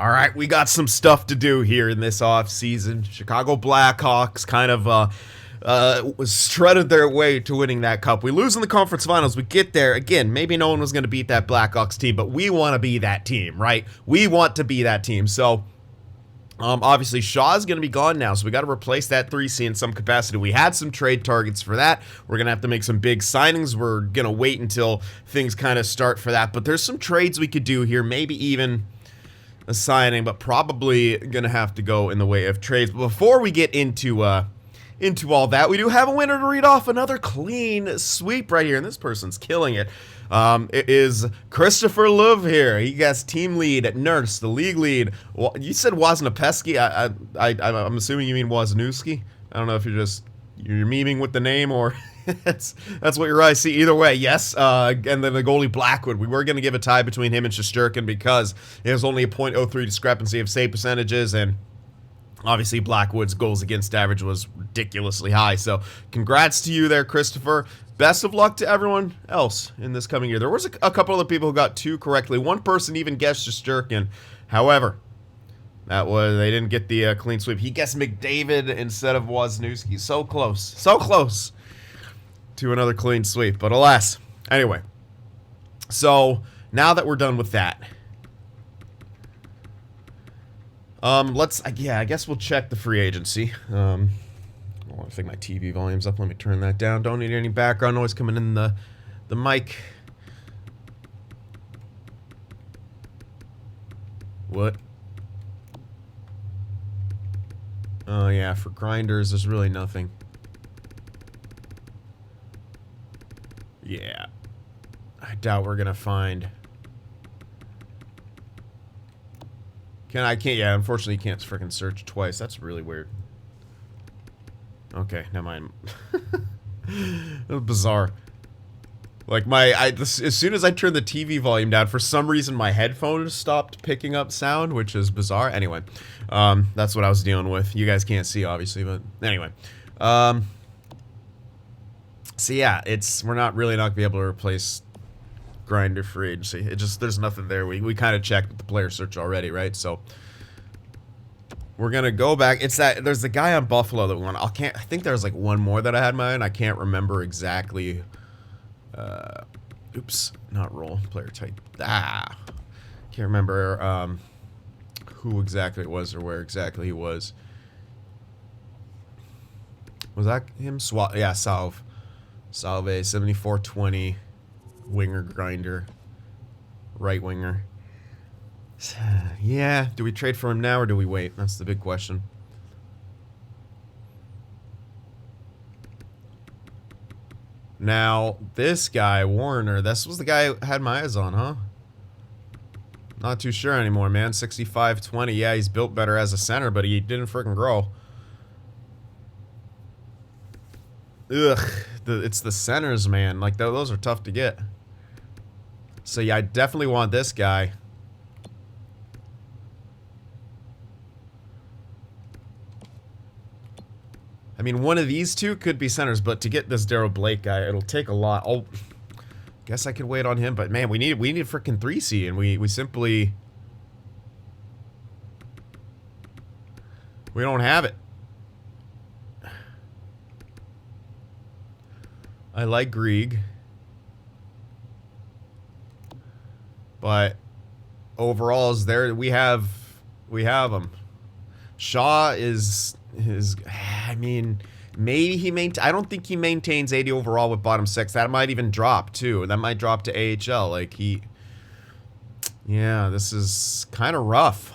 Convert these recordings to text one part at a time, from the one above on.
All right, we got some stuff to do here in this offseason. Chicago Blackhawks kind of was strutted their way to winning that cup. We lose in the conference finals. We get there. Again, maybe no one was going to beat that Blackhawks team, but we want to be that team, right? We want to be that team. So, obviously, Shaw's going to be gone now, so we got to replace that 3C in some capacity. We had some trade targets for that. We're going to have to make some big signings. We're going to wait until things kind of start for that. But there's some trades we could do here, maybe even a signing, but probably going to have to go in the way of trades. But before we get into all that, we do have a winner to read off. Another clean sweep right here, and this person's killing it. It is Christopher Love here. He gets team lead at Nurse, the league lead. Well, you said Wozniacki. I'm assuming you mean Wozniacki. I don't know if you're memeing with the name or that's what your eyes see. Either way, yes. And then the goalie Blackwood. We were going to give a tie between him and Shesterkin because it was only a .03 discrepancy of save percentages, and obviously Blackwood's goals against average was ridiculously high. So congrats to you there, Christopher. Best of luck to everyone else in this coming year. There was a couple of people who got two correctly. One person even guessed Shesterkin. However, they didn't get the clean sweep. He guessed McDavid instead of Wozniacki. So close to another clean sweep. But alas. Anyway, so now that we're done with that, I guess we'll check the free agency. I think my TV volume's up. Let me turn that down. Don't need any background noise coming in the mic. What? Oh yeah, for grinders, there's really nothing. Yeah. I doubt we're gonna find. Yeah, unfortunately you can't freaking search twice. That's really weird. Okay, never mind. That was bizarre. Like as soon as I turned the TV volume down, for some reason my headphones stopped picking up sound, which is bizarre. Anyway, that's what I was dealing with. You guys can't see, obviously, but anyway. So yeah, we're not gonna be able to replace grinder free agency. There's nothing there. We kind of checked with the player search already, right? So we're gonna go back. There's the guy on Buffalo that won. I think there's like one more that I had in mind. I can't remember exactly. Oops, not role player type. Can't remember who exactly it was or where exactly he was. Was that him? Yeah, Salve 7420, winger grinder, right winger. Yeah, do we trade for him now or do we wait? That's the big question. Now, this guy, Warner, this was the guy I had my eyes on, huh? Not too sure anymore, man. 65-20. Yeah, he's built better as a center, but he didn't freaking grow. Ugh. It's the centers, man. Like, those are tough to get. So, yeah, I definitely want this guy. I mean, one of these two could be centers, but to get this Darryl Blake guy, it'll take a lot. Oh, guess I could wait on him, but man, we need freaking 3C, and we simply don't have it. I like Grieg, but overall, we have him. Shaw is. I mean, maybe I don't think he maintains 80 overall with bottom six. That might even drop too. That might drop to AHL. Yeah, this is kind of rough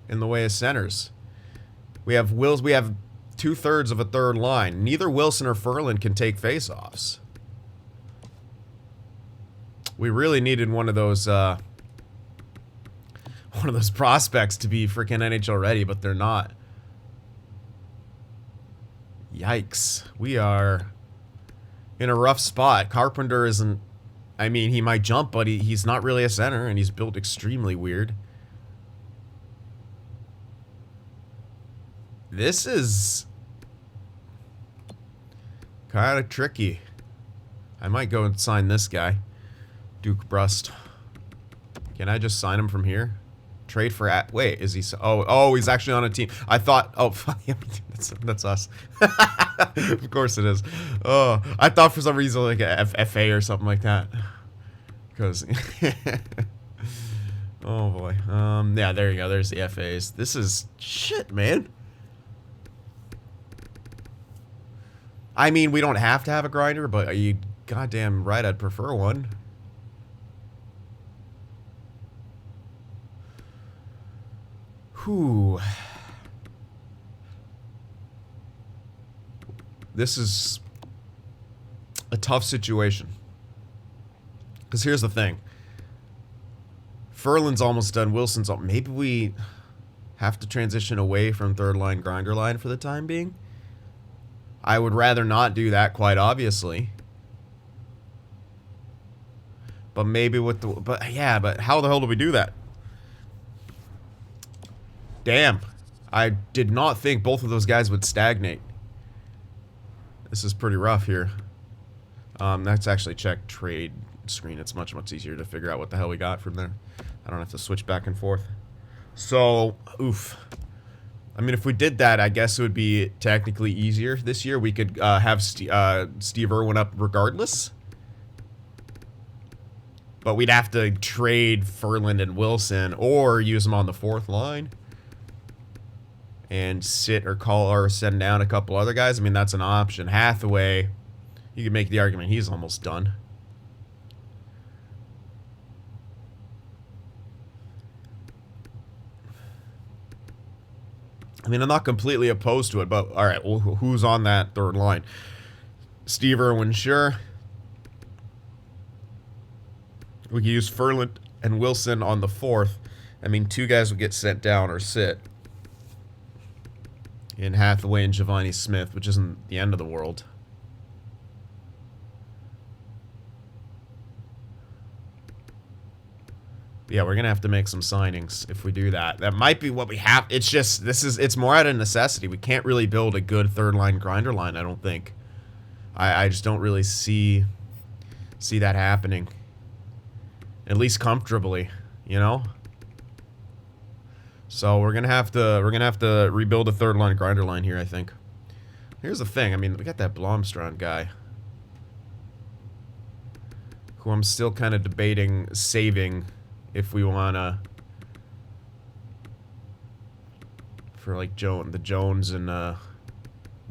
in the way of centers. We have 2/3 of a third line. Neither Wilson or Ferland can take faceoffs. We really needed one of those prospects to be freaking NHL ready, but they're not. Yikes. We are in a rough spot. Carpenter isn't... I mean, he might jump, but he's not really a center, and he's built extremely weird. This is kind of tricky. I might go and sign this guy. Duke Brust. Can I just sign him from here? Trade for wait, is he? Oh, he's actually on a team. I thought. Oh, that's us. Of course it is. Oh, I thought for some reason like a FA or something like that. Because. Oh boy. Yeah, there you go. There's the FAs. This is shit, man. I mean, we don't have to have a grinder, but are you goddamn right? I'd prefer one. Whew. This is a tough situation. Because here's the thing. Ferland's almost done. Wilson's all. Maybe we have to transition away from third line grinder line for the time being. I would rather not do that, quite obviously. But maybe with the... But yeah, but how the hell do we do that? Damn. I did not think both of those guys would stagnate. This is pretty rough here. Let's actually check trade screen. It's much, much easier to figure out what the hell we got from there. I don't have to switch back and forth. So, oof. I mean, if we did that, I guess it would be technically easier this year. We could have Steve Irwin up regardless. But we'd have to trade Ferland and Wilson or use them on the fourth line. And sit or call or send down a couple other guys. I mean, that's an option. Hathaway, you could make the argument he's almost done. I mean, I'm not completely opposed to it, but all right, well, who's on that third line? Steve Irwin, sure. We could use Ferland and Wilson on the fourth. I mean, two guys would get sent down or sit. In Hathaway and Giovanni Smith, which isn't the end of the world. Yeah, we're gonna have to make some signings if we do that. That might be what we have. It's just it's more out of necessity. We can't really build a good third line grinder line, I don't think. I just don't really see that happening. At least comfortably, you know? So we're gonna have to rebuild a third line grinder line here, I think. Here's the thing, I mean, we got that Blomstrand guy. Who I'm still kind of debating saving if we wanna for like the Jones and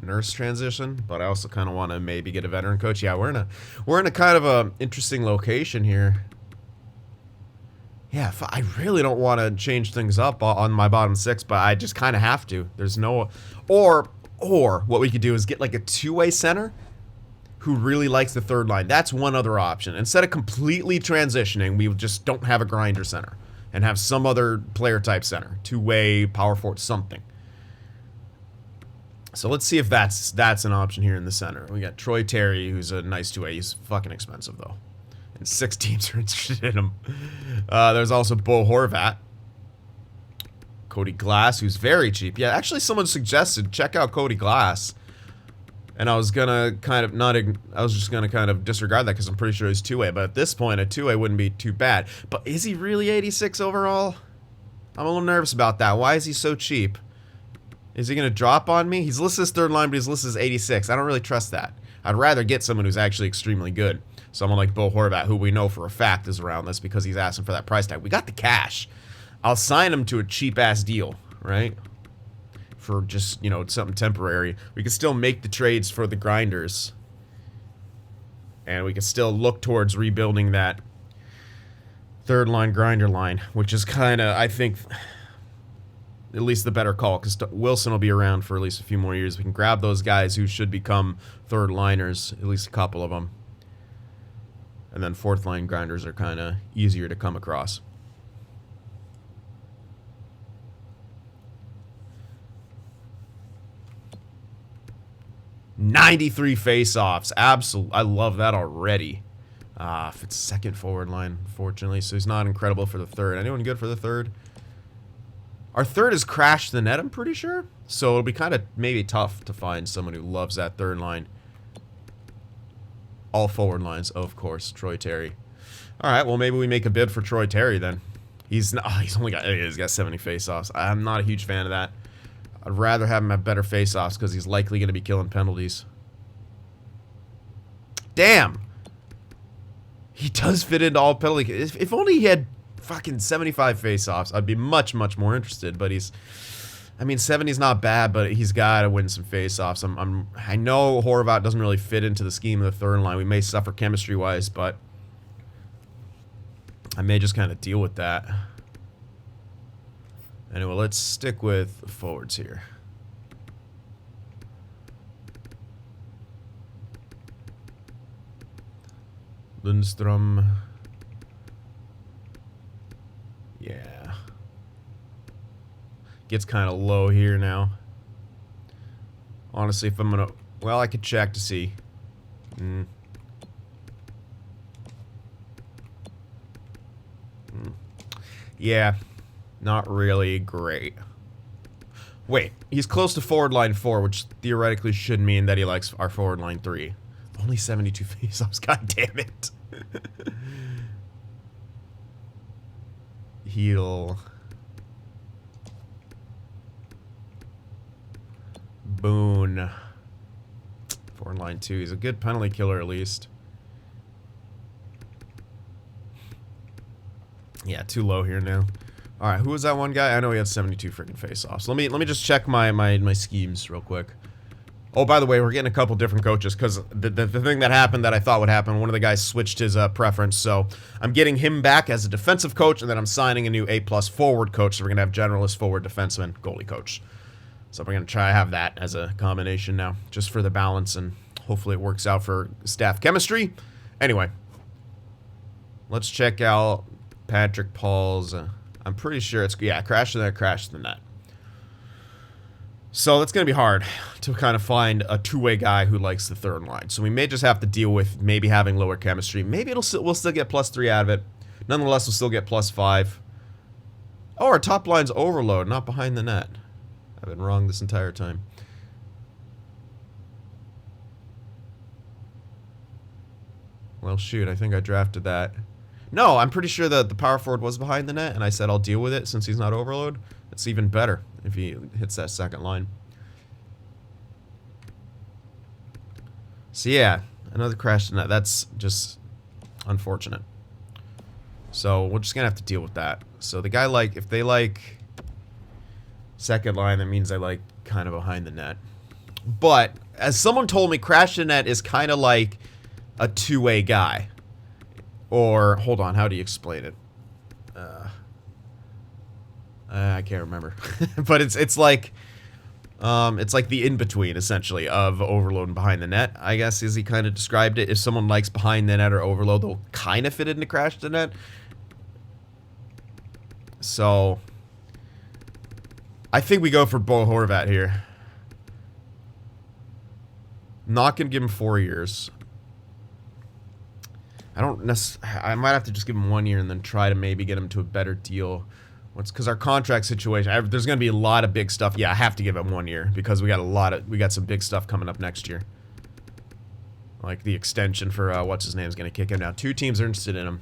Nurse transition, but I also kind of want to maybe get a veteran coach. Yeah, we're in a kind of a interesting location here. Yeah, I really don't want to change things up on my bottom six, but I just kind of have to. There's no... Or what we could do is get like a two-way center who really likes the third line. That's one other option. Instead of completely transitioning, we just don't have a grinder center and have some other player type center. Two-way, power forward, something. So let's see if that's an option here in the center. We got Troy Terry, who's a nice two-way. He's fucking expensive, though. And 6 teams are interested in him. There's also Bo Horvat. Cody Glass, who's very cheap. Yeah, actually someone suggested check out Cody Glass. And I was gonna kind of I was just gonna kind of disregard that because I'm pretty sure he's two-way. But at this point, a two-way wouldn't be too bad. But is he really 86 overall? I'm a little nervous about that. Why is he so cheap? Is he gonna drop on me? He's listed as third line, but he's listed as 86. I don't really trust that. I'd rather get someone who's actually extremely good. Someone like Bo Horvat, who we know for a fact is around this because he's asking for that price tag. We got the cash. I'll sign him to a cheap-ass deal, right? For just, you know, something temporary. We can still make the trades for the grinders. And we can still look towards rebuilding that third-line grinder line, which is kind of, I think, at least the better call, because Wilson will be around for at least a few more years. We can grab those guys who should become third-liners, at least a couple of them. And then fourth-line grinders are kind of easier to come across. '93 face-offs. Absolutely. I love that already. If it's second forward line, unfortunately. So he's not incredible for the third. Anyone good for the third? Our third has crashed the net, I'm pretty sure. So it'll be kind of maybe tough to find someone who loves that third line. All forward lines, of course. Troy Terry. All right, well, maybe we make a bid for Troy Terry then. He's not, he's got 70 face-offs. I'm not a huge fan of that. I'd rather have him have better face-offs because he's likely going to be killing penalties. Damn! He does fit into all penalty. If only he had fucking 75 face-offs, I'd be much, much more interested. But he's, I mean, 70's not bad, but he's got to win some face-offs. I know Horvat doesn't really fit into the scheme of the third line. We may suffer chemistry-wise, but I may just kind of deal with that. Anyway, let's stick with forwards here. Lundstrom. Yeah. Gets kind of low here now. Honestly, if I'm gonna... Well, I could check to see. Yeah. Not really great. Wait, he's close to forward line 4, which theoretically should mean that he likes our forward line 3. Only 72 face-offs, god damn it. Heal. Boone. Forward line 2, he's a good penalty killer at least. Yeah, too low here now. All right, who was that one guy? I know he had 72 freaking face-offs. Let me just check my schemes real quick. Oh, by the way, we're getting a couple different coaches because the thing that happened that I thought would happen, one of the guys switched his preference, so I'm getting him back as a defensive coach, and then I'm signing a new A+ forward coach, so we're gonna have generalist forward defenseman goalie coach. So we're gonna try to have that as a combination now, just for the balance, and hopefully it works out for staff chemistry. Anyway, let's check out Patrick Paul's. I'm pretty sure it's, yeah, crash the net, crash the net. So that's going to be hard to kind of find a two-way guy who likes the third line. So we may just have to deal with maybe having lower chemistry. Maybe we'll still get +3 out of it. Nonetheless, we'll still get +5. Oh, our top line's overload, not behind the net. I've been wrong this entire time. Well, shoot, I think I drafted that. No, I'm pretty sure that the power forward was behind the net, and I said I'll deal with it since he's not overload. It's even better if he hits that second line. So yeah, another crash to net. That's just unfortunate. So we're just gonna have to deal with that. So the guy, like, if they like second line, that means they like kind of behind the net. But as someone told me, crash to net is kind of like a two-way guy. Or, hold on, how do you explain it? I can't remember. But it's like the in-between, essentially, of overload and behind the net, I guess, as he kind of described it. If someone likes behind the net or overload, they'll kind of fit into crash the net. So, I think we go for Bo Horvat here. Not going to give him 4 years. I might have to just give him 1 year and then try to maybe get him to a better deal. Because our contract situation, there's going to be a lot of big stuff. Yeah, I have to give him 1 year because we got some big stuff coming up next year. Like the extension for what's his name is going to kick him now. 2 teams are interested in him.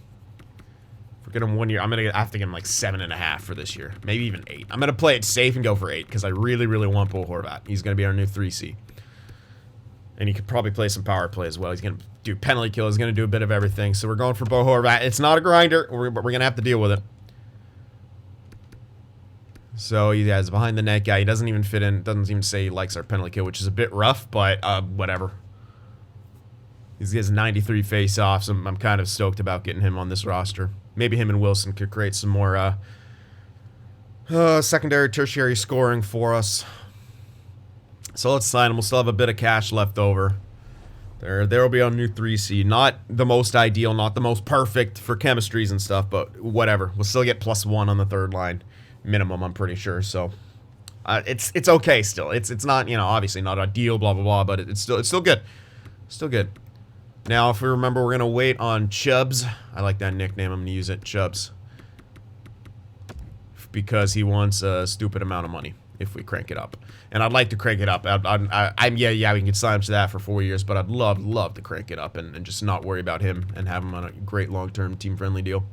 If we get him 1 year, I have to give him like 7.5 for this year, maybe even 8. I'm going to play it safe and go for 8 because I really, really want Bo Horvat. He's going to be our new 3C. And he could probably play some power play as well. He's going to do penalty kill. He's going to do a bit of everything. So we're going for Bo Horvat. It's not a grinder, but we're going to have to deal with it. So he has behind the net guy. He doesn't even fit in. Doesn't even say he likes our penalty kill, which is a bit rough, but whatever. He has 93 face-offs. I'm kind of stoked about getting him on this roster. Maybe him and Wilson could create some more secondary, tertiary scoring for us. So let's sign him. We'll still have a bit of cash left over. There will be our new 3C. Not the most ideal, not the most perfect for chemistries and stuff, but whatever. We'll still get +1 on the third line. Minimum, I'm pretty sure. So it's okay still. It's not, you know, obviously not ideal, blah blah blah, but it's still good. Still good. Now, if we remember, we're gonna wait on Chubbs. I like that nickname. I'm gonna use it, Chubbs, because he wants a stupid amount of money if we crank it up. And I'd like to crank it up. Yeah, we can sign him to that for 4 years, but I'd love to crank it up and just not worry about him and have him on a great long-term team-friendly deal.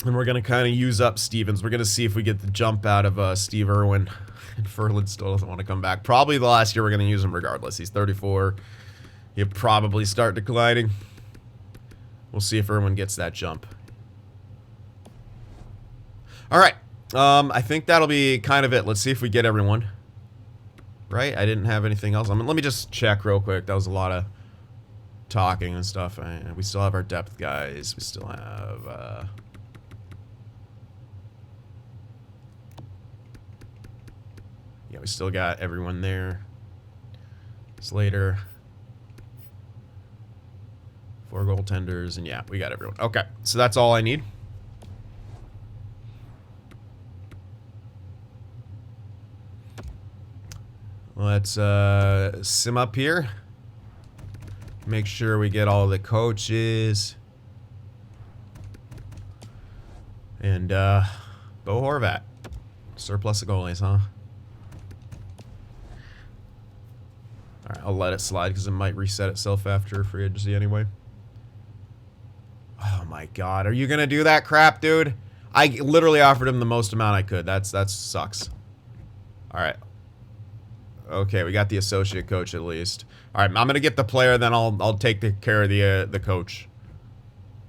And we're going to kind of use up Stevens. We're going to see if we get the jump out of Steve Irwin. And Ferland still doesn't want to come back. Probably the last year we're going to use him regardless. He's 34. He'll probably start declining. We'll see if Irwin gets that jump. All right. I think that'll be kind of it. Let's see if we get everyone. Right? I didn't have anything else. I mean, let me just check real quick. That was a lot of talking and stuff. We still have our depth guys. We still have... yeah, we still got everyone there. Slater. 4 goaltenders. And yeah, we got everyone. Okay, so that's all I need. Let's sim up here. Make sure we get all the coaches. And Bo Horvat. Surplus of goalies, huh? Alright, I'll let it slide because it might reset itself after free agency anyway. Oh my god, are you gonna do that crap, dude? I literally offered him the most amount I could. That sucks. Alright. Okay, we got the associate coach at least. All right, I'm gonna get the player, then I'll take care of the coach.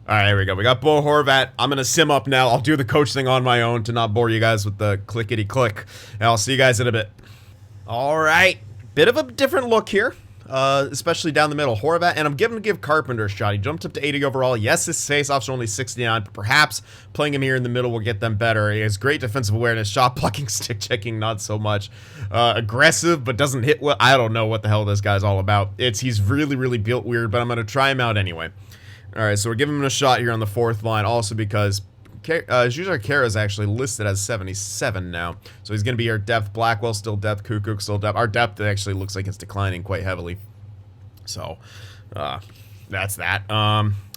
All right, here we go. We got Bo Horvat. I'm gonna sim up now. I'll do the coach thing on my own to not bore you guys with the clickety click. And I'll see you guys in a bit. All right, bit of a different look here, especially down the middle. Horvat, and I'm gonna give Carpenter a shot. He jumped up to 80 overall. Yes, his faceoffs are only 69, but perhaps playing him here in the middle will get them better. He has great defensive awareness, shot blocking, stick checking, not so much. Aggressive, but doesn't hit well. I don't know what the hell this guy's all about. He's really, really built weird, but I'm gonna try him out anyway. All right, so we're giving him a shot here on the 4th line, also because Jujhar Khaira is actually listed as 77 now. So he's going to be our depth. Blackwell still depth. Kukuk still depth. Our depth actually looks like it's declining quite heavily. So, that's that.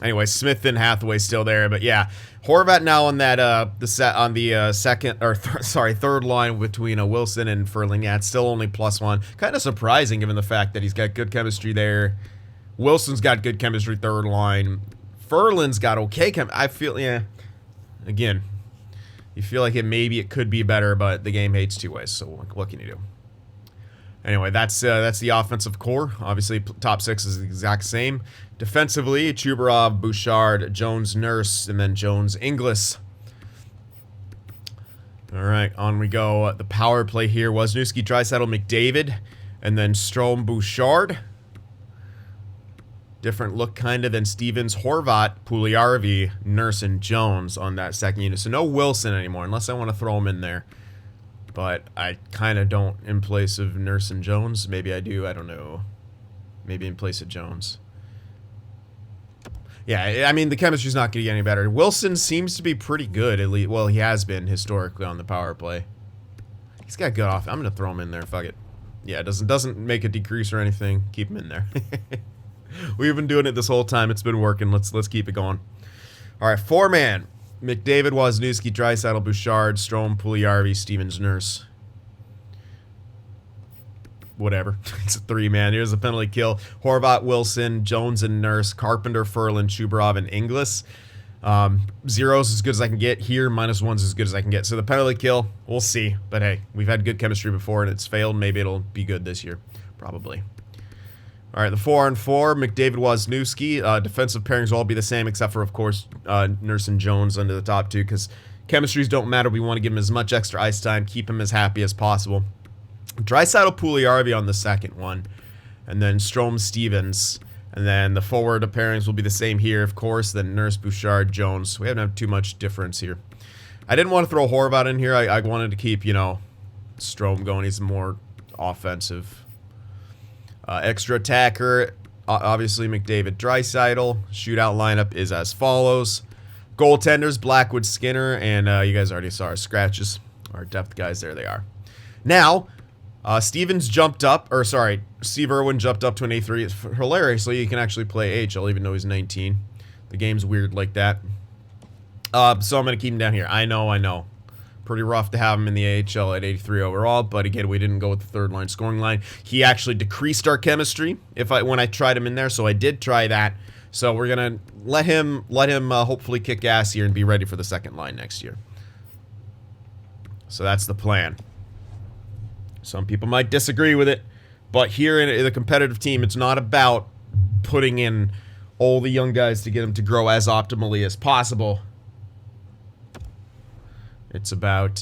Anyway, Smith and Hathaway still there. But yeah, Horvat now on that, third line between Wilson and Ferland. Yeah, it's still only +1. Kind of surprising given the fact that he's got good chemistry there. Wilson's got good chemistry, 3rd line. Ferland's got okay I feel, yeah. Again, you feel like maybe it could be better, but the game hates 2 ways, so what can you do? Anyway, that's the offensive core. Obviously, top 6 is the exact same. Defensively, Chubarov, Bouchard, Jones, Nurse, and then Jones, Inglis. All right, on we go. The power play here was Wisniewski, Draisaitl, McDavid, and then Strome, Bouchard. Different look kind of than Stevens, Horvat, Puljujarvi, Nurse, and Jones on that second unit. So no Wilson anymore, unless I want to throw him in there. But I kind of don't in place of Nurse and Jones. Maybe I do, I don't know. Maybe in place of Jones. Yeah, I mean, the chemistry's not going to get any better. Wilson seems to be pretty good, at least. Well, he has been historically on the power play. He's got good off. I'm going to throw him in there, fuck it. Yeah, it doesn't make a decrease or anything. Keep him in there. We've been doing it this whole time. It's been working. Let's keep it going. All right, 4-man. McDavid, Wisniewski, Draisaitl, Bouchard, Strome, Puljujarvi, Stevens, Nurse. Whatever. It's a 3-man. Here's a penalty kill. Horvat, Wilson, Jones, and Nurse. Carpenter, Ferland, Chubarov, and Inglis. 0's as good as I can get. Here, -1's as good as I can get. So the penalty kill, we'll see. But hey, we've had good chemistry before, and it's failed. Maybe it'll be good this year. Probably. All right, the 4-on-4, McDavid, Wisniewski. Defensive pairings will all be the same, except for, of course, Nurse and Jones under the top 2, because chemistries don't matter. We want to give him as much extra ice time, keep him as happy as possible. Draisaitl, Puljujarvi on the second one, and then Strome, Stevens. And then the forward pairings will be the same here, of course. Then Nurse, Bouchard, Jones. We haven't had too much difference here. I didn't want to throw Horvat in here. I wanted to keep, Strome going. He's more offensive. Extra attacker, obviously McDavid, Draisaitl. Shootout lineup is as follows. Goaltenders, Blackwood, Skinner, and you guys already saw our scratches. Our depth guys, there they are. Now, Steve Irwin jumped up to an A3. It's hilariously, you can actually play AHL even though he's 19. The game's weird like that. So I'm going to keep him down here. I know. Pretty rough to have him in the AHL at 83 overall, but again, we didn't go with the 3rd line scoring line. He actually decreased our chemistry when I tried him in there, so I did try that. So we're gonna let him hopefully kick ass here and be ready for the second line next year. So that's the plan. Some people might disagree with it, but here in the competitive team, it's not about putting in all the young guys to get them to grow as optimally as possible. It's about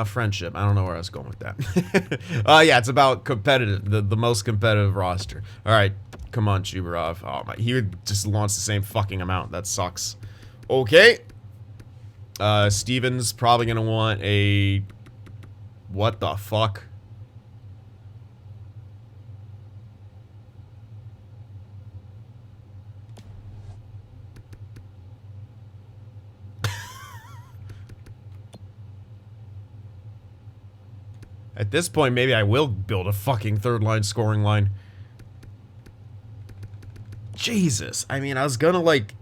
friendship. I don't know where I was going with that. Yeah, it's about competitive, the most competitive roster. All right, come on, Chubarov. Oh my, he just launched the same fucking amount. That sucks. Okay. Steven's probably gonna want a... What the fuck? At this point, maybe I will build a fucking third line scoring line. Jesus. I mean, I was gonna, like...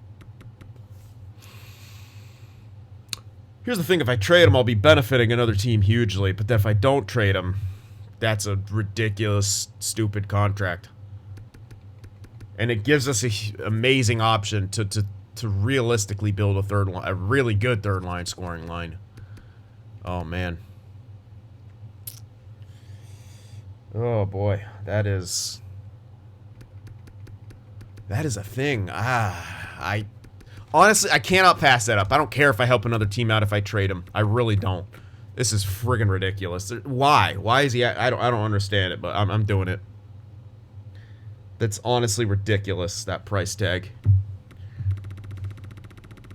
Here's the thing, if I trade him, I'll be benefiting another team hugely, but if I don't trade him, that's a ridiculous, stupid contract. And it gives us an amazing option to realistically build a third line, a really good third line scoring line. Oh, man. Oh, boy. That is a thing. Honestly, I cannot pass that up. I don't care if I help another team out if I trade him. I really don't. This is friggin' ridiculous. Why? Why is he... I don't understand it, but I'm doing it. That's honestly ridiculous, that price tag.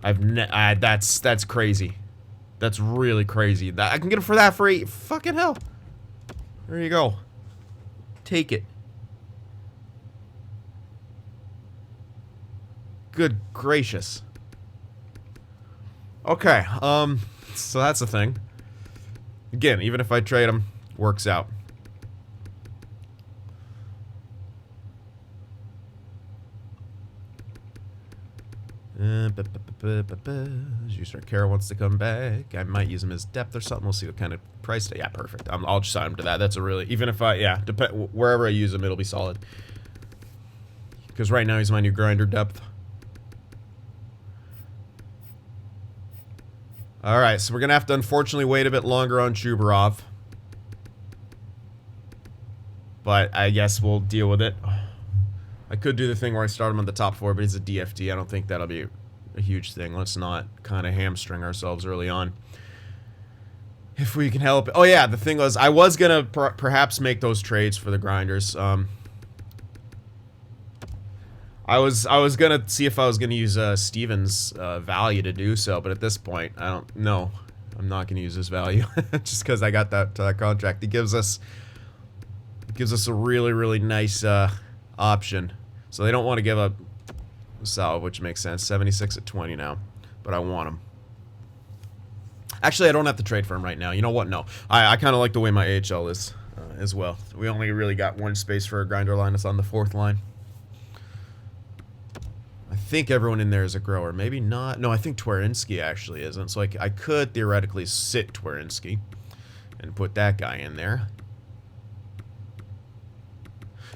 That's crazy. That's really crazy. I can get him for that for 8... Fucking hell. There you go. Take it. Good gracious. Okay, so that's the thing. Again, even if I trade him, works out. Juicer Kara wants to come back. I might use him as depth or something. We'll see what kind of price. Yeah, perfect. I'll just sign him to that. That's a really... Even if I... Yeah, wherever I use him, it'll be solid. Because right now he's my new grinder depth. Alright, so we're going to have to unfortunately wait a bit longer on Chubarov. But I guess we'll deal with it. I could do the thing where I start him on the top 4, but he's a DFD. I don't think that'll be a huge thing. Let's not kind of hamstring ourselves early on. If we can help it. Oh yeah, the thing was, I was going to perhaps make those trades for the grinders. I was gonna see if I was gonna use Steven's value to do so, but at this point, I don't know. I'm not gonna use his value just because I got that contract. It gives us a really nice option. So they don't want to give up Sal, which makes sense. 76 at 20 now, but I want him. Actually, I don't have to trade for him right now. You know what? No, I kind of like the way my AHL is as well. We only really got one space for a grinder line. It's on the 4th line. I think everyone in there is a grower. Maybe not. No, I think Twerinski actually isn't. So I could theoretically sit Twerinski and put that guy in there.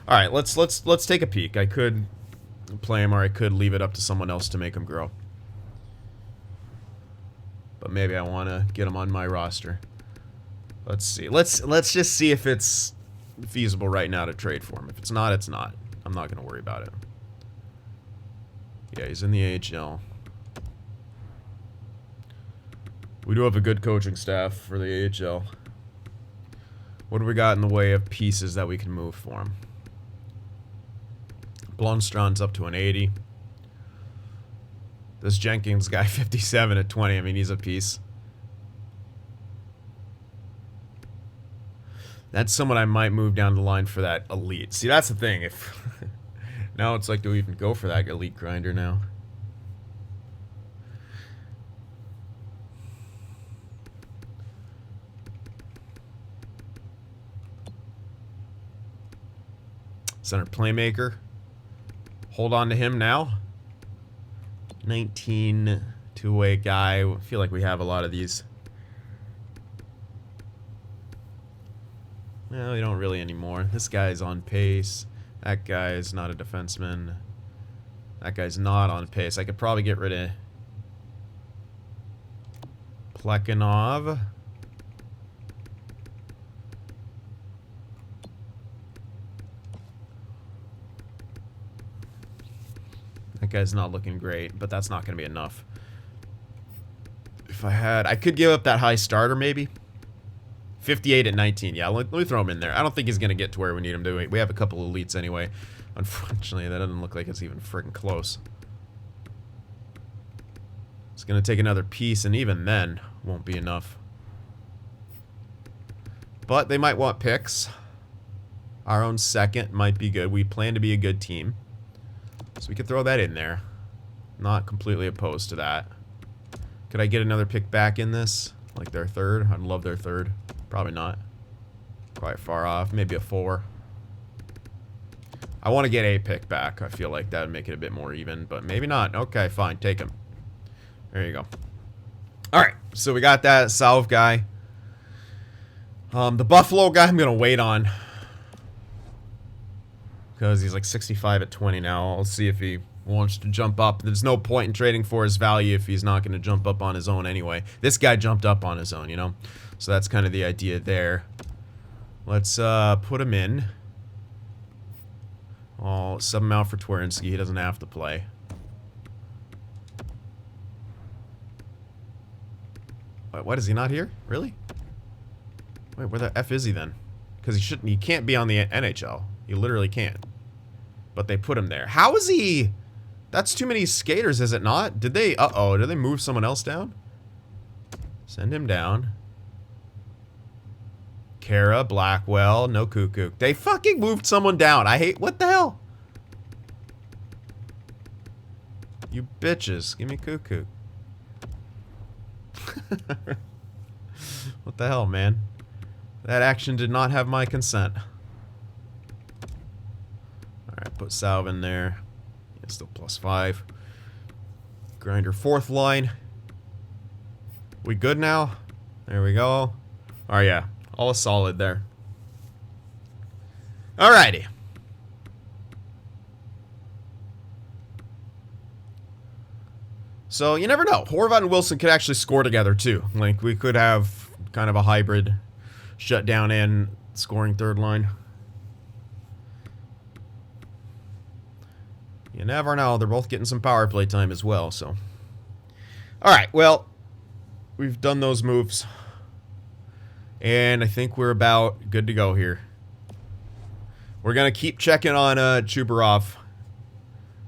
All right, let's take a peek. I could play him, or I could leave it up to someone else to make him grow. But maybe I want to get him on my roster. Let's see. Let's just see if it's feasible right now to trade for him. If it's not, it's not. I'm not going to worry about it. Yeah, he's in the AHL. We do have a good coaching staff for the AHL. What do we got in the way of pieces that we can move for him? Blomstrand's up to an 80. This Jenkins guy, 57 at 20. I mean, he's a piece. That's someone I might move down the line for that elite. See, that's the thing. If now it's like, do we even go for that elite grinder now? Center playmaker. Hold on to him now. 19 two-way guy. I feel like we have a lot of these. No, we don't really anymore. This guy's on pace. That guy is not a defenseman. That guy's not on pace. I could probably get rid of Plekhanov. That guy's not looking great, but that's not going to be enough. If I could give up that high starter maybe. 58 at 19. Yeah, let me throw him in there. I don't think he's going to get to where we need him to. We have a couple elites anyway. Unfortunately, that doesn't look like it's even freaking close. It's going to take another piece, and even then, won't be enough. But they might want picks. Our own second might be good. We plan to be a good team. So we could throw that in there. Not completely opposed to that. Could I get another pick back in this? Like their third? I'd love their third. Probably not. Quite far off. Maybe a 4. I want to get a pick back. I feel like that would make it a bit more even, but maybe not. Okay, fine. Take him. There you go. Alright, so we got that South guy. The Buffalo guy I'm going to wait on. Because he's like 65 at 20 now. I'll see if he wants to jump up. There's no point in trading for his value if he's not going to jump up on his own anyway. This guy jumped up on his own, you know? So that's kind of the idea there. Let's put him in. I'll sub him out for Twerinsky. He doesn't have to play. What, is he not here? Really? Wait, where the F is he then? Because he can't be on the NHL. He literally can't. But they put him there. How is he? That's too many skaters, is it not? Did they, did they move someone else down? Send him down. Kara, Blackwell, no Cuckoo. They fucking moved someone down. I hate, what the hell? You bitches, give me Cuckoo. What the hell, man? That action did not have my consent. Alright, put Salve in there. It's still +5. Grinder 4th line. We good now? There we go. Oh yeah, all solid there. Alrighty. So you never know. Horvat and Wilson could actually score together too. Like we could have kind of a hybrid shutdown and scoring third line. You never know. They're both getting some power play time as well, so. Alright, well, we've done those moves. And I think we're about good to go here. We're going to keep checking on Chubarov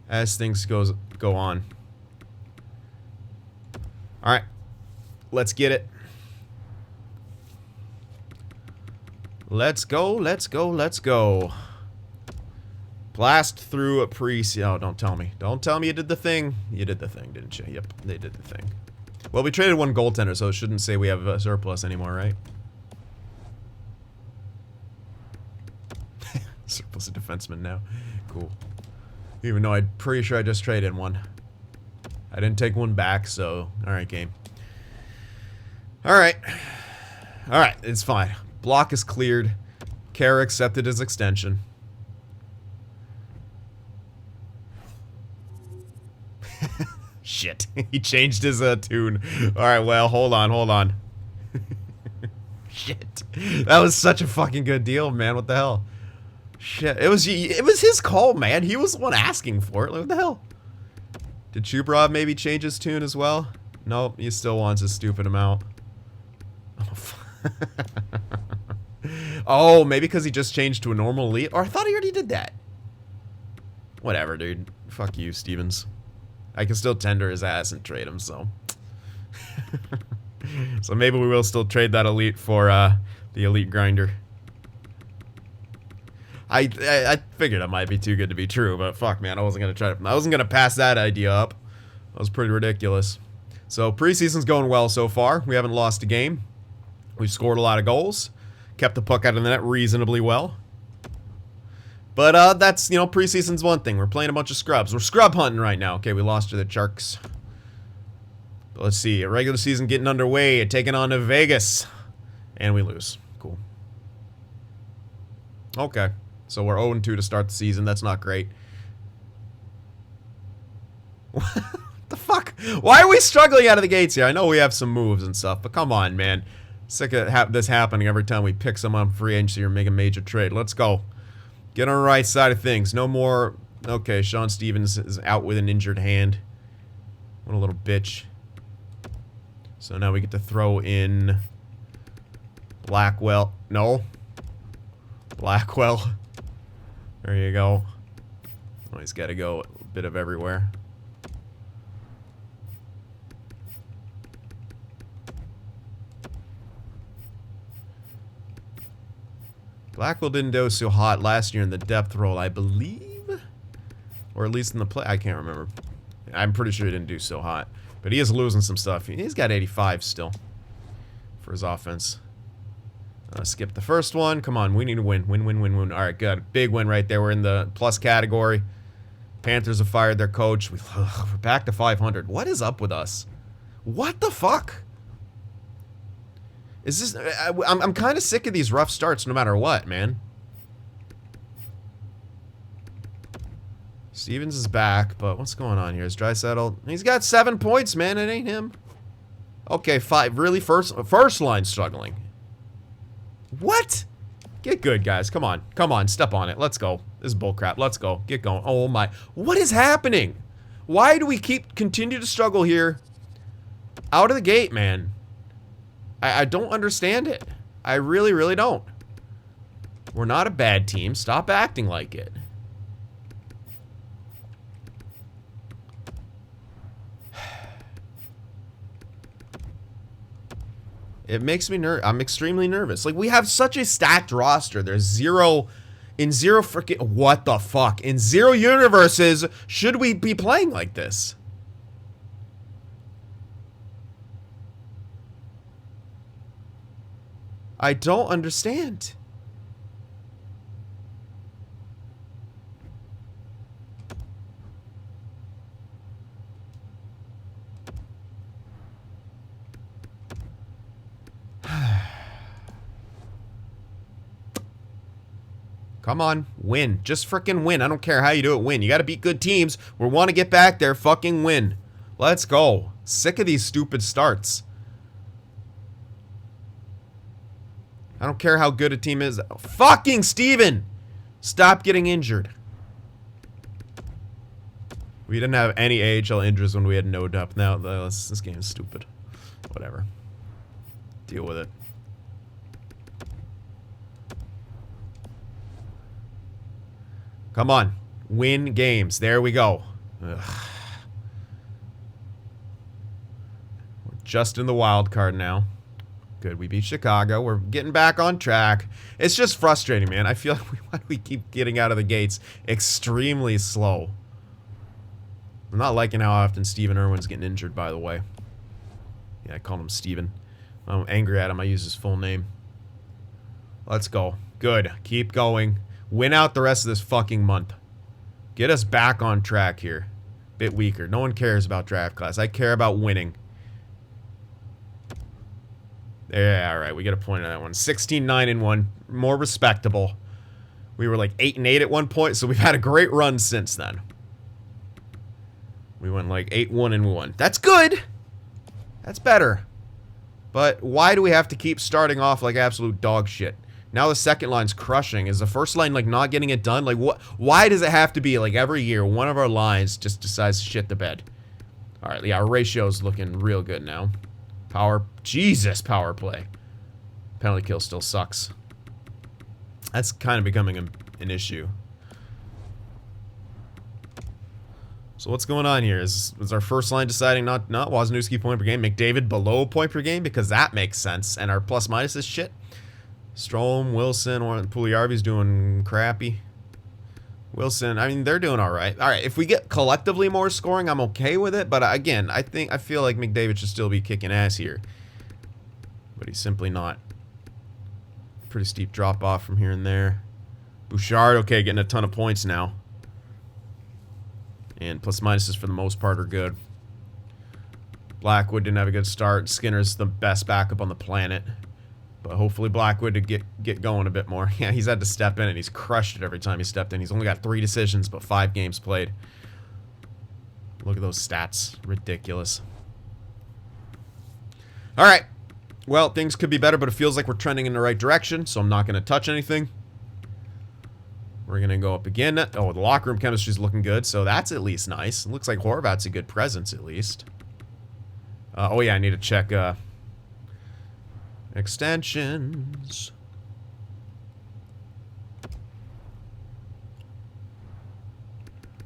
as things go on. Alright, let's get it. Let's go, let's go, let's go. Blast through a oh, don't tell me. Don't tell me you did the thing. You did the thing, didn't you? Yep, they did the thing. Well, we traded one goaltender, so it shouldn't say we have a surplus anymore, right? Surplus of defenseman now. Cool. Even though I'm pretty sure I just traded one. I didn't take one back, so... Alright, game. Alright. Alright, it's fine. Block is cleared. Kara accepted his extension. Shit. He changed his tune. Alright, well, hold on. Shit. That was such a fucking good deal, man. What the hell? Shit. It was his call, man. He was the one asking for it. Like, what the hell? Did Chubarov maybe change his tune as well? Nope, he still wants a stupid amount. Oh, maybe because he just changed to a normal elite? Or I thought he already did that. Whatever, dude. Fuck you, Stevens. I can still tender his ass and trade him, so. So maybe we will still trade that elite for the elite grinder. I figured it might be too good to be true, but fuck, man, I wasn't gonna pass that idea up. That was pretty ridiculous. So preseason's going well so far. We haven't lost a game. We've scored a lot of goals, kept the puck out of the net reasonably well. But that's, you know, preseason's one thing. We're playing a bunch of scrubs. We're scrub hunting right now. Okay, we lost to the Sharks. But let's see, a regular season getting underway, taking on to Vegas, and we lose. Cool. Okay. So we're 0-2 to start the season. That's not great. What the fuck? Why are we struggling out of the gates here? I know we have some moves and stuff, but come on, man. Sick of this happening every time we pick someone on free agency or make a major trade. Let's go. Get on the right side of things. No more... Okay, Sean Stevens is out with an injured hand. What a little bitch. So now we get to throw in... Blackwell. No. Blackwell. There you go. Oh, he's got to go a bit of everywhere. Blackwell didn't do so hot last year in the depth role, I believe. Or at least in the play. I can't remember. I'm pretty sure he didn't do so hot. But he is losing some stuff. He's got 85 still for his offense. Skip the first one. Come on, we need to win. Win, win, win, win. All right, good. Big win right there. We're in the plus category. Panthers have fired their coach. We're back to 500. What is up with us? What the fuck? Is this... I'm kind of sick of these rough starts no matter what, man. Stevens is back, but what's going on here? Is Draisaitl... He's got 7 points, man. It ain't him. Okay, 5. Really? First line struggling. What? Get good, guys. Come on. Come on. Step on it. Let's go. This is bullcrap. Let's go. Get going. Oh, my... What is happening? Why do we continue to struggle here? Out of the gate, man. I don't understand it. I really, really don't. We're not a bad team. Stop acting like it. It makes me nervous. I'm extremely nervous. Like, we have such a stacked roster. There's zero... In zero freaking... What the fuck? In zero universes, should we be playing like this? I don't understand. Come on, win. Just freaking win. I don't care how you do it, win. You gotta beat good teams. We want to get back there, fucking win. Let's go. Sick of these stupid starts. I don't care how good a team is. Fucking Steven! Stop getting injured. We didn't have any AHL injuries when we had no depth. Now, this game is stupid. Whatever. Deal with it. Come on. Win games. There we go. Ugh. We're just in the wild card now. Good. We beat Chicago. We're getting back on track. It's just frustrating, man. I feel like why do we keep getting out of the gates extremely slow? I'm not liking how often Steven Irwin's getting injured, by the way. Yeah, I called him Steven. I'm angry at him. I use his full name. Let's go. Good. Keep going. Win out the rest of this fucking month. Get us back on track here. Bit weaker. No one cares about draft class. I care about winning. Yeah, alright. We get a point on that one. 16-9-1. More respectable. We were like 8-8 at one point, so we've had a great run since then. We went like 8-1-1. That's good! That's better. But why do we have to keep starting off like absolute dog shit? Now the second line's crushing. Is the first line like not getting it done? Like what? Why does it have to be like every year one of our lines just decides to shit the bed? All right, yeah, our ratio's looking real good now. Jesus, power play. Penalty kill still sucks. That's kind of becoming an issue. So what's going on here? Is our first line deciding not Wozniewski point per game, McDavid below point per game because that makes sense, and our plus minus is shit. Strome, Wilson, or Puljujärvi's doing crappy. Wilson, I mean, they're doing all right. All right, if we get collectively more scoring, I'm okay with it. But again, I feel like McDavid should still be kicking ass here. But he's simply not. Pretty steep drop off from here and there. Bouchard, okay, getting a ton of points now. And plus minuses for the most part are good. Blackwood didn't have a good start. Skinner's the best backup on the planet. But hopefully Blackwood to get going a bit more. Yeah, he's had to step in, and he's crushed it every time he stepped in. He's only got 3 decisions, but 5 games played. Look at those stats. Ridiculous. All right. Well, things could be better, but it feels like we're trending in the right direction, so I'm not going to touch anything. We're going to go up again. Oh, the locker room chemistry's looking good, so that's at least nice. It looks like Horvat's a good presence, at least. Oh, yeah, I need to check extensions.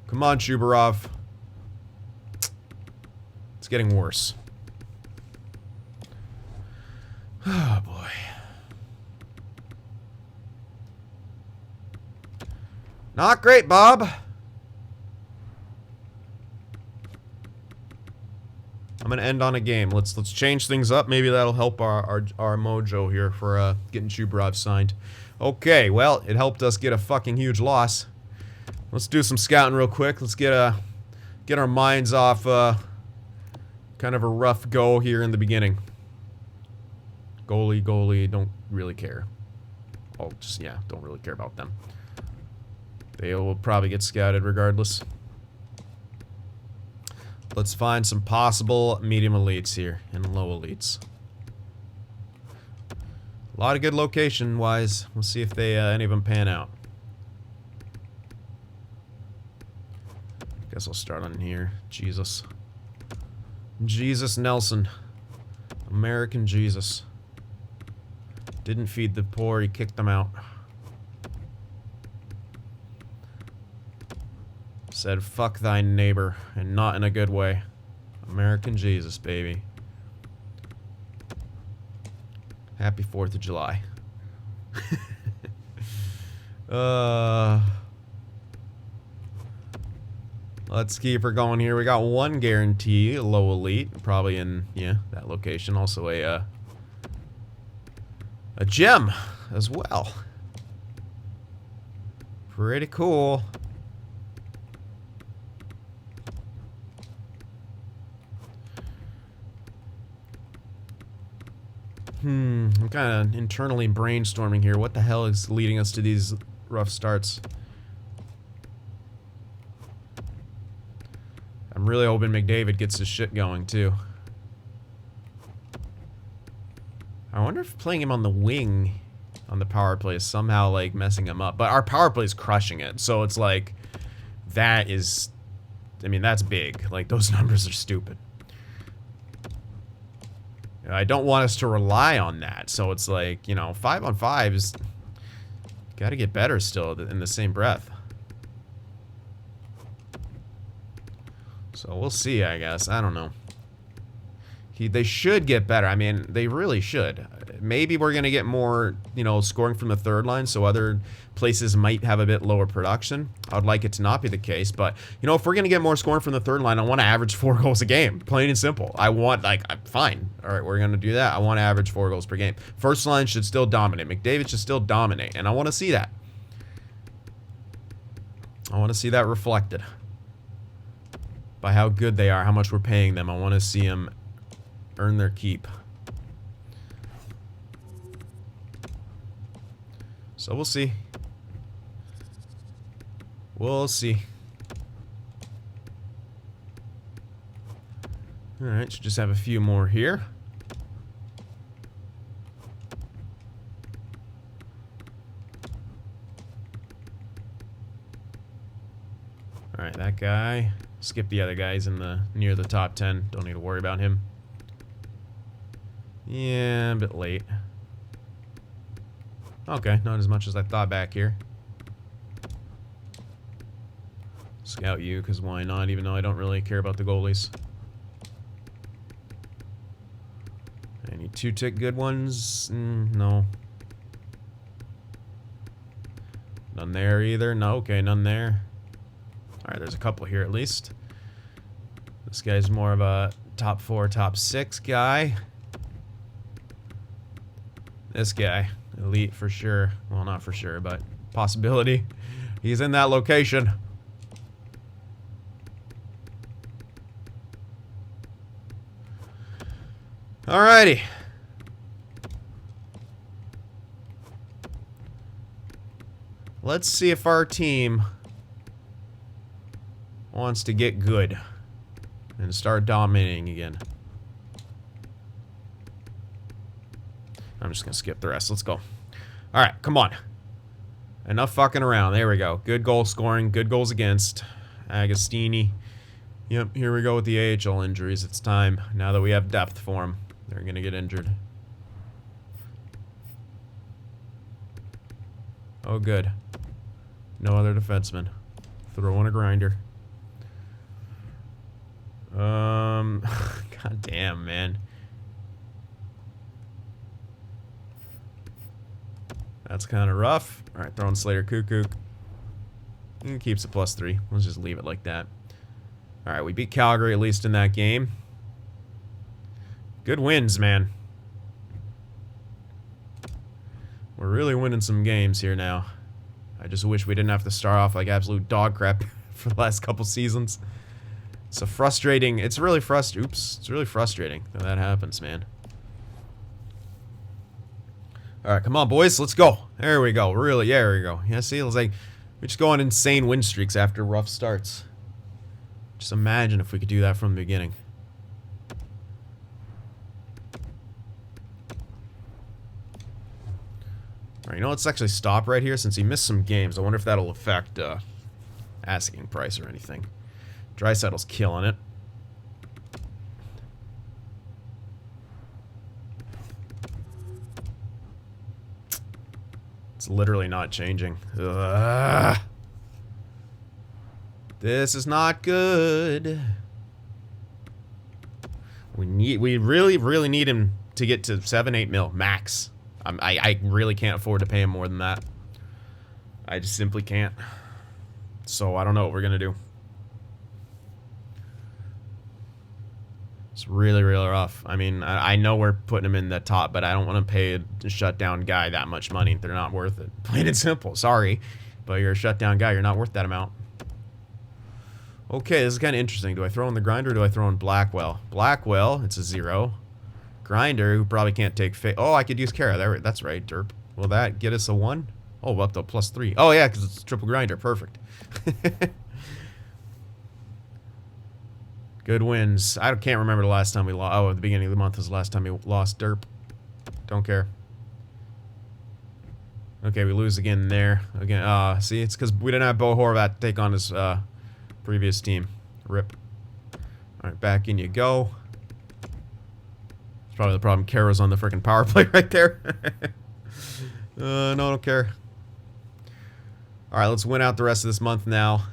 Come on, Shubarov. It's getting worse. Oh, boy. Not great, Bob. I'm gonna end on a game. Let's change things up. Maybe that'll help our mojo here for getting Shubarov signed. Okay, well, it helped us get a fucking huge loss. Let's do some scouting real quick. Let's get our minds off kind of a rough go here in the beginning. Goalie, don't really care. Oh, just, yeah, don't really care about them. They will probably get scouted regardless. Let's find some possible medium elites here and low elites. A lot of good location-wise. We'll see if they any of them pan out. Guess I'll start on here. Jesus Nelson. American Jesus. Didn't feed the poor, he kicked them out. Said, fuck thy neighbor, and not in a good way. American Jesus, baby. Happy 4th of July. Let's keep her going here. We got 1 guarantee, low elite, probably in, yeah, that location. Also a gem as well. Pretty cool. I'm kind of internally brainstorming here. What the hell is leading us to these rough starts? I'm really hoping McDavid gets his shit going, too. I wonder if playing him on the wing on the power play is somehow, like, messing him up. But our power play is crushing it, so it's like, that is, I mean, that's big. Like, those numbers are stupid. I don't want us to rely on that, so it's like, you know, 5-on-5 is got to get better still in the same breath. So we'll see, I guess. I don't know. They should get better. I mean, they really should. Maybe we're going to get more, you know, scoring from the third line, so other places might have a bit lower production. I would like it to not be the case, but, you know, if we're going to get more scoring from the third line, I want to average 4 goals a game, plain and simple. I want, like, fine. All right, we're going to do that. I want to average 4 goals per game. First line should still dominate. McDavid should still dominate, and I want to see that. I want to see that reflected by how good they are, how much we're paying them. I want to see them earn their keep. So we'll see. We'll see. Alright, should just have a few more here. Alright, that guy. Skip the other guys in the near the top 10. Don't need to worry about him. Yeah, a bit late. Okay, not as much as I thought back here. Scout you, because why not, even though I don't really care about the goalies. Any 2-tick good ones? No. None there either? No, okay, none there. Alright, there's a couple here at least. This guy's more of a top 4, top 6 guy. This guy. Elite for sure. Well, not for sure, but possibility. He's in that location. Alrighty. let's see if our team wants to get good and start dominating again. I'm just gonna skip the rest. Let's go. Alright, come on. Enough fucking around. There we go. Good goal scoring. Good goals against. Agostini. Yep, here we go with the AHL injuries. It's time. Now that we have depth for them, they're gonna get injured. Oh, good. No other defenseman. Throw in a grinder. God damn, man. That's kind of rough. Alright, throwing Slater Cuckoo. He keeps a +3. Let's just leave it like that. Alright, we beat Calgary at least in that game. Good wins, man. We're really winning some games here now. I just wish we didn't have to start off like absolute dog crap for the last couple seasons. It's a frustrating... It's really frustrating. Oops. It's really frustrating that that happens, man. Alright, come on, boys. Let's go. There we go. Really, yeah, there we go. Yeah, see, it was like... We just go on insane win streaks after rough starts. Just imagine if we could do that from the beginning. Alright, you know, let's actually stop right here since he missed some games. I wonder if that'll affect asking price or anything. Draisaitl's killing it. It's literally not changing. Ugh. This is not good. We really need him to get to 7-8 mil max. I really can't afford to pay him more than that. I just simply can't. So I don't know what we're gonna do. It's really rough. I mean, I know we're putting him in the top, but I don't want to pay a shutdown guy that much money. They're not worth it. Plain and simple. Sorry, but you're a shutdown guy. You're not worth that amount. Okay, this is kind of interesting. Do I throw in the grinder or do I throw in Blackwell? Blackwell, it's a 0. Grinder, who probably can't take oh, I could use Kara. There, that's right, derp. Will that get us a 1? Oh, up to +3. Oh, yeah, because it's triple grinder. Perfect. Good wins. I can't remember the last time we lost. Oh, at the beginning of the month was the last time we lost, derp. Don't care. Okay, we lose again there. Again, see, it's because we didn't have Bo Horvat to take on his previous team. Rip. Alright, back in you go. It's probably the problem. Kara's on the freaking power play right there. No, I don't care. Alright, let's win out the rest of this month now.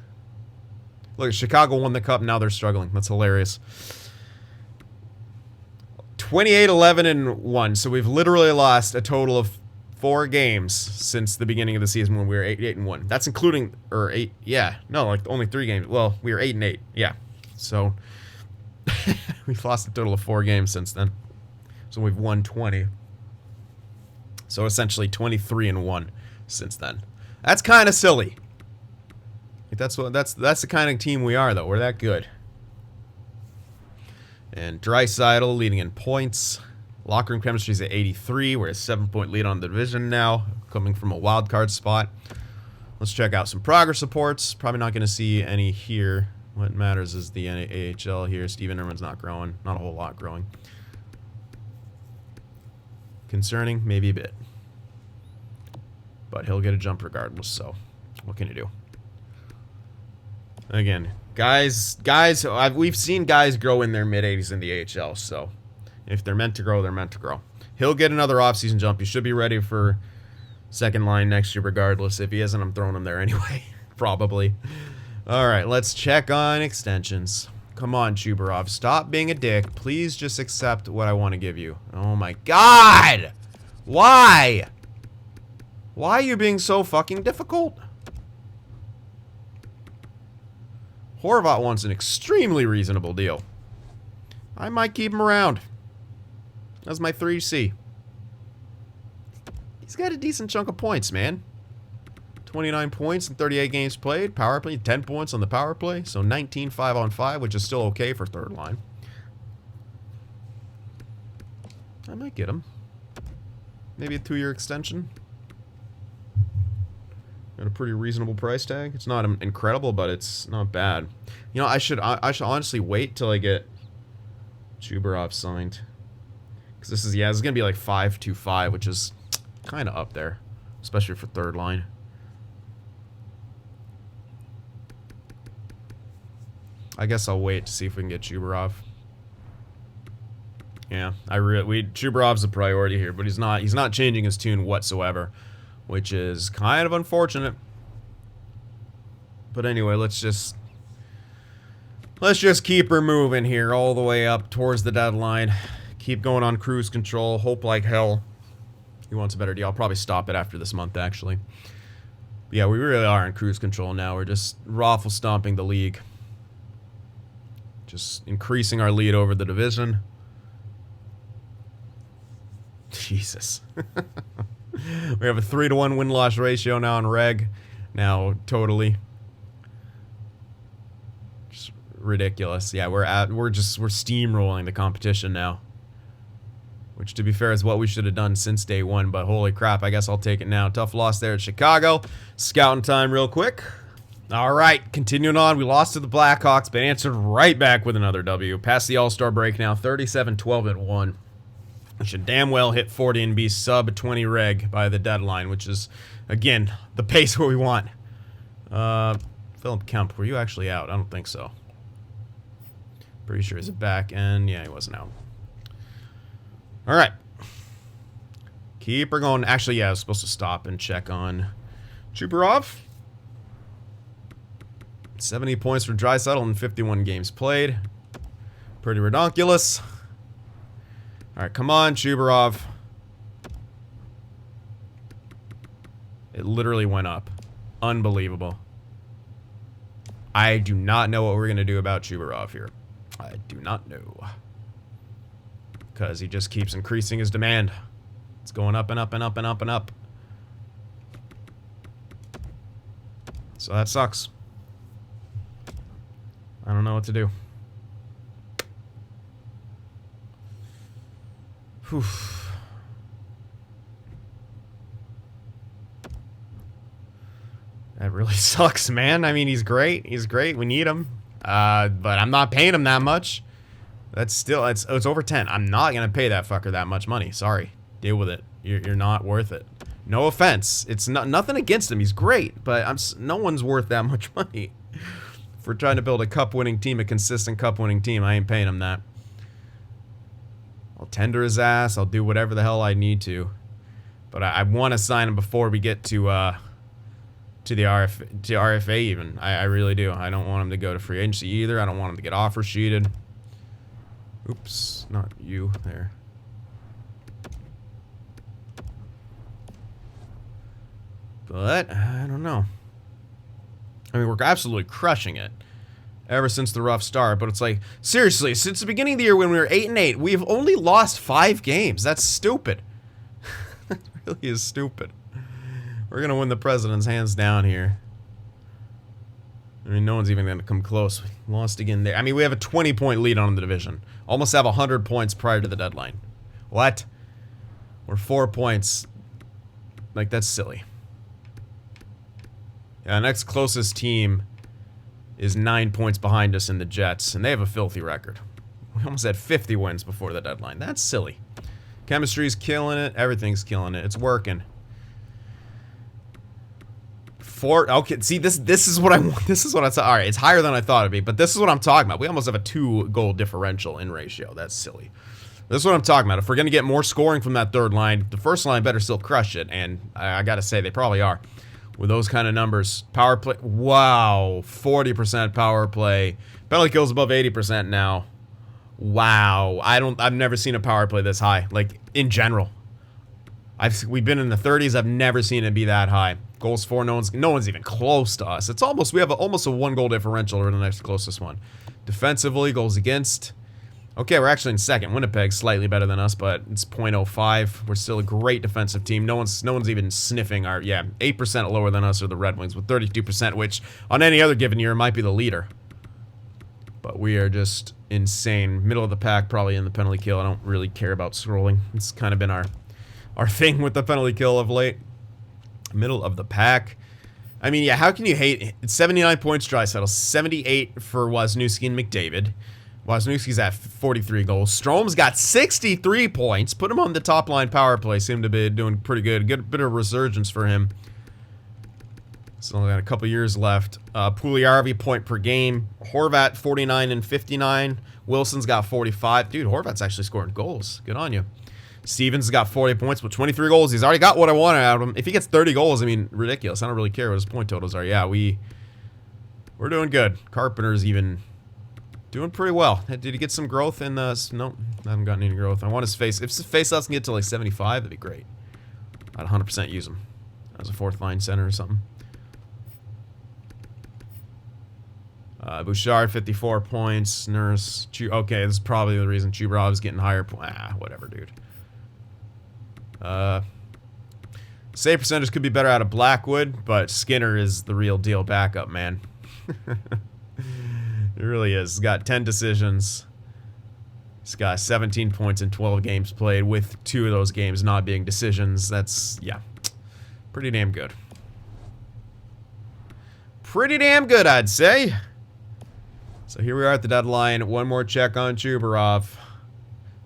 Look, Chicago won the cup, now they're struggling. That's hilarious. 28-11-1. So we've literally lost a total of 4 games since the beginning of the season when we were 8-1. That's including, or 8, yeah. No, like only 3 games. Well, we were 8-8. Yeah. So we've lost a total of 4 games since then. So we've won 20. So essentially 23-1 since then. That's kind of silly. That's the kind of team we are, though. We're that good. And Draisaitl leading in points. Locker room chemistry is at 83. We're a 7-point lead on the division now, coming from a wild card spot. Let's check out some progress reports. Probably not going to see any here. What matters is the AHL here. Steven Erman's not growing. Not a whole lot growing. Concerning? Maybe a bit. But he'll get a jump regardless, so what can you do? Again, guys, we've seen guys grow in their mid-80s in the AHL, so if they're meant to grow, they're meant to grow. He'll get another offseason jump. He should be ready for second line next year regardless. If he isn't, I'm throwing him there anyway. Probably. All right, let's check on extensions. Come on, Chubarov. Stop being a dick. Please just accept what I want to give you. Oh, my God. Why? Why are you being so fucking difficult? Horvat wants an extremely reasonable deal. I might keep him around. That's my 3C. He's got a decent chunk of points, man. 29 points in 38 games played. Power play, 10 points on the power play. So 19 5-on-5, which is still okay for third line. I might get him. Maybe a 2-year extension. at a pretty reasonable price tag. It's not incredible, but it's not bad. You know, I should honestly wait till I get Chubarov signed. Because this is, yeah, it's going to be like 5.25, which is kind of up there. Especially for third line. I guess I'll wait to see if we can get Chubarov. Yeah, Chubarov's a priority here, but he's not changing his tune whatsoever, which is kind of unfortunate. But anyway, let's just keep her moving here all the way up towards the deadline. Keep going on cruise control. Hope like hell he wants a better deal. I'll probably stop it after this month, actually. But yeah, we really are in cruise control now. We're just raffle stomping the league. Just increasing our lead over the division. Jesus. We have a 3-to-1 win-loss ratio now in reg. Now, totally. Just ridiculous. Yeah, we're steamrolling the competition now. Which, to be fair, is what we should have done since day one, but holy crap, I guess I'll take it now. Tough loss there at Chicago. Scouting time real quick. Alright, continuing on, we lost to the Blackhawks, but answered right back with another W. Past the All-Star break now, 37-12-1. We should damn well hit 40 and be sub 20 reg by the deadline, which is, again, the pace where we want. Philip Kemp, were you actually out? I don't think so. Pretty sure he's back, and yeah, he wasn't out. Alright. Keep her going. Actually, yeah, I was supposed to stop and check on Chubarov. 70 points for Draisaitl in 51 games played. Pretty redonkulous. Alright, come on, Chubarov. It literally went up. Unbelievable. I do not know what we're going to do about Chubarov here. I do not know. Because he just keeps increasing his demand. It's going up and up and up and up and up. So that sucks. I don't know what to do. Whew. That really sucks, man. I mean, he's great. He's great. We need him. But I'm not paying him that much. That's still, it's over 10. I'm not going to pay that fucker that much money. Sorry. Deal with it. You're not worth it. No offense. It's nothing against him. He's great. But no one's worth that much money. If we're trying to build a cup-winning team, a consistent cup-winning team, I ain't paying him that. I'll tender his ass. I'll do whatever the hell I need to. But I want to sign him before we get to the RFA even. I really do. I don't want him to go to free agency either. I don't want him to get offer sheeted. Oops, not you there. But I don't know. I mean, we're absolutely crushing it ever since the rough start. But it's like, seriously, since the beginning of the year when we were 8-8, we have only lost 5 games. That's stupid. That really is stupid. We're going to win the president's hands down here. I mean, no one's even going to come close. We lost again there. I mean, we have a 20-point lead on the division. Almost have 100 points prior to the deadline. What? We're 4 points. Like, that's silly. Yeah, next closest team is 9 points behind us in the Jets, and they have a filthy record. We almost had 50 wins before the deadline. That's silly. Chemistry's killing it. Everything's killing it. It's working. Okay, see, this is what I want. This is what I thought. All right, it's higher than I thought it'd be, but this is what I'm talking about. We almost have a 2-goal differential in ratio. That's silly. This is what I'm talking about. If we're going to get more scoring from that third line, the first line better still crush it, and I got to say, they probably are. With those kind of numbers. Power play. Wow. 40% power play. Penalty kills above 80% now. Wow. I've never seen a power play this high. Like, in general. We've been in the 30s. I've never seen it be that high. Goals for, no one's even close to us. It's almost, we have almost a 1-goal differential over the next closest one. Defensively, goals against. Okay, we're actually in second. Winnipeg's slightly better than us, but it's .05. We're still a great defensive team. No one's even sniffing our, 8% lower than us are the Red Wings with 32%, which on any other given year might be the leader. But we are just insane. Middle of the pack, probably in the penalty kill. I don't really care about scrolling. It's kind of been our thing with the penalty kill of late. Middle of the pack. I mean, yeah, how can you hate? It's 79 points, Draisaitl, 78 for Wisniewski and McDavid. Wisniewski's at 43 goals. Strome's got 63 points. Put him on the top line power play. Seemed to be doing pretty good. Good bit of resurgence for him. Still got a couple years left. Puljujarvi, point per game. Horvat, 49 and 59. Wilson's got 45. Dude, Horvat's actually scoring goals. Good on you. Stevens has got 40 points with 23 goals. He's already got what I wanted out of him. If he gets 30 goals, I mean, ridiculous. I don't really care what his point totals are. Yeah, we're doing good. Carpenter's even doing pretty well. Did he get some growth in the... No, I haven't gotten any growth. I want his face. If his face-offs can get to like 75, that'd be great. I'd 100% use him as a fourth line center or something. Bouchard, 54 points. Nurse, okay, this is probably the reason Chubrov's getting higher. Whatever, dude. Save percentage could be better out of Blackwood, but Skinner is the real deal backup, man. It really is. He's got 10 decisions. He's got 17 points in 12 games played, with 2 of those games not being decisions. That's, yeah, pretty damn good. Pretty damn good, I'd say. So here we are at the deadline. One more check on Chubarov.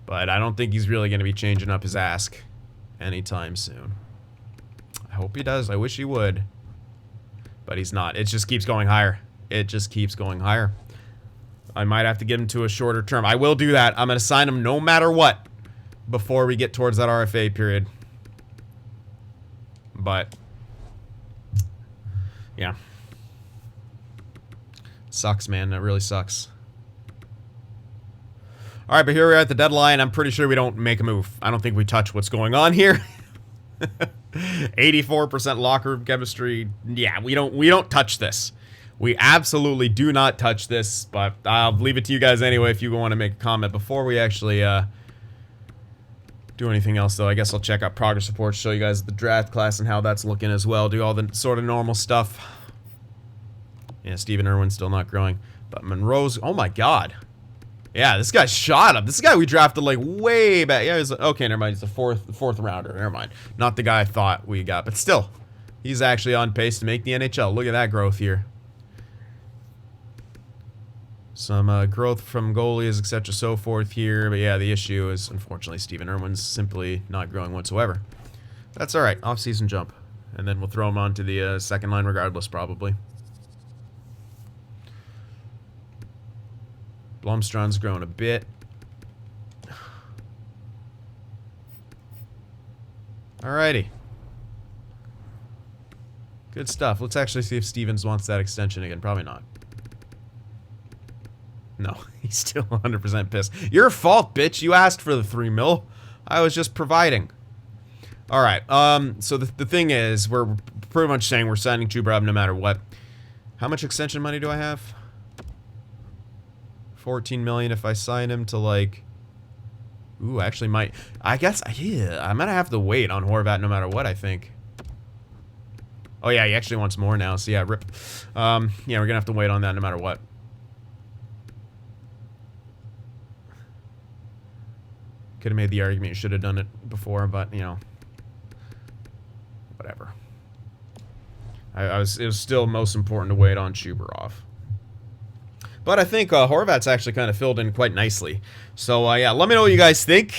But I don't think he's really going to be changing up his ask anytime soon. I hope he does. I wish he would. But he's not. It just keeps going higher. It just keeps going higher. I might have to give him to a shorter term. I will do that. I'm going to sign him no matter what before we get towards that RFA period. But, yeah. Sucks, man. That really sucks. All right, but here we're at the deadline. I'm pretty sure we don't make a move. I don't think we touch what's going on here. 84% locker room chemistry. Yeah, we don't touch this. We absolutely do not touch this, but I'll leave it to you guys anyway if you want to make a comment before we actually do anything else, though. I guess I'll check out progress reports, show you guys the draft class and how that's looking as well. Do all the sort of normal stuff. Yeah, Steven Irwin's still not growing. But Monroe's... Oh, my God. Yeah, this guy shot him. This is a guy we drafted, like, way back. Yeah, he's... Okay, never mind. He's the fourth rounder. Never mind. Not the guy I thought we got. But still, he's actually on pace to make the NHL. Look at that growth here. Some growth from goalies, etc., so forth here. But, yeah, the issue is, unfortunately, Steven Irwin's simply not growing whatsoever. That's all right. Off-season jump. And then we'll throw him onto the second line regardless, probably. Blomstrand's grown a bit. Alrighty. Good stuff. Let's actually see if Stevens wants that extension again. Probably not. No, he's still 100% pissed. Your fault, bitch. You asked for the $3 million. I was just providing. Alright, so the thing is, we're pretty much saying we're signing Chubarov no matter what. How much extension money do I have? 14 million if I sign him to, like... Ooh, actually might... I guess, yeah, I'm gonna have to wait on Horvat no matter what, I think. Oh, yeah, he actually wants more now, so yeah, rip. Yeah, we're gonna have to wait on that no matter what. Could have made the argument you should have done it before, but, you know... Whatever. It was still most important to wait on Chubarov. But I think Horvat's actually kind of filled in quite nicely. So, yeah, let me know what you guys think.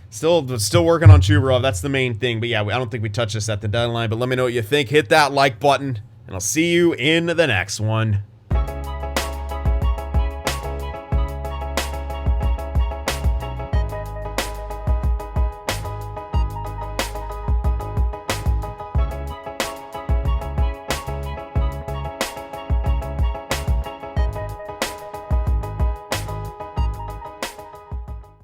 Still working on Chubarov. That's the main thing. But, yeah, I don't think we touch this at the deadline. But let me know what you think. Hit that like button, and I'll see you in the next one.